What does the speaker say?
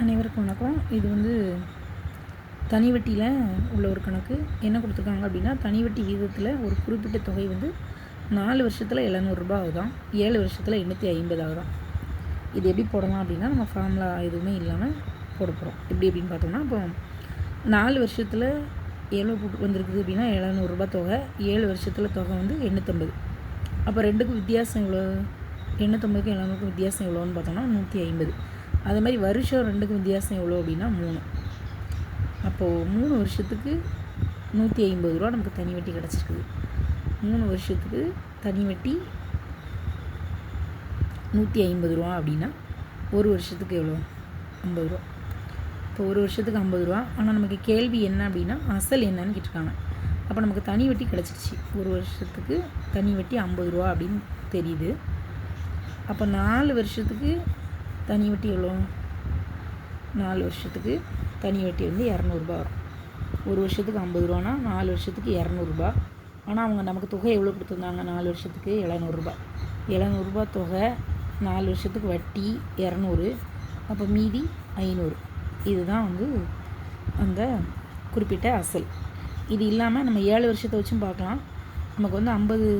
அனைவருக்கும் வணக்கம். இது தனி வட்டியில் உள்ள ஒரு கணக்கு. என்ன கொடுத்துருக்காங்க அப்படின்னா, தனி வட்டி வீதத்தில் ஒரு குறிப்பிட்ட தொகை 4 வருஷத்தில் ரூ. 700 ஆகுதாம், 7 வருஷத்தில் 850 ஆகுதாம். இது எப்படி போடலாம் அப்படின்னா, நம்ம ஃபார்முலா எதுவுமே இல்லாமல் போட போகிறோம். எப்படி அப்படின்னு பார்த்தோம்னா, இப்போ 4 வருஷத்தில் எவ்வளோ வந்திருக்குது அப்படின்னா ரூ. 700 தொகை, 7 வருஷத்தில் தொகை 850. அப்போ ரெண்டுக்கும் வித்தியாசம் எவ்வளோ? 850க்கும் 700க்கும் வித்தியாசம் எவ்வளோன்னு பார்த்தோம்னா 150. அதே மாதிரி வருஷம் ரெண்டுக்கும் வித்தியாசம் எவ்வளோ அப்படின்னா 3. அப்போது 3 வருஷத்துக்கு ரூ. 150 நமக்கு தனி வட்டி கிடச்சிருக்குது. 3 வருஷத்துக்கு தனி வட்டி ரூ. 150 அப்படின்னா ஒரு வருஷத்துக்கு எவ்வளோ? 50 ரூபா. இப்போ ஒரு வருஷத்துக்கு 50 ரூபா. ஆனால் நமக்கு கேள்வி என்ன அப்படின்னா, அசல் என்னன்னு கேட்டிருக்காங்க. அப்போ நமக்கு தனி வட்டி கிடச்சிருச்சு. ஒரு வருஷத்துக்கு தனி வட்டி 50 ரூபா அப்படின்னு தெரியுது. அப்போ 4 வருஷத்துக்கு தனி வட்டி எவ்வளோ? 4 வருஷத்துக்கு தனி வட்டி 200 வரும். ஒரு வருஷத்துக்கு 50 ரூபானா 4 வருஷத்துக்கு 200. ஆனால் அவங்க நமக்கு தொகை எவ்வளோ கொடுத்துருந்தாங்க? 4 வருஷத்துக்கு 700 தொகை, 4 வருஷத்துக்கு வட்டி 200, அப்போ மீதி 500. இதுதான் அந்த குறிப்பிட்ட அசல். இது இல்லாமல் நம்ம 7 வருஷத்தை வச்சும் பார்க்கலாம். நமக்கு 50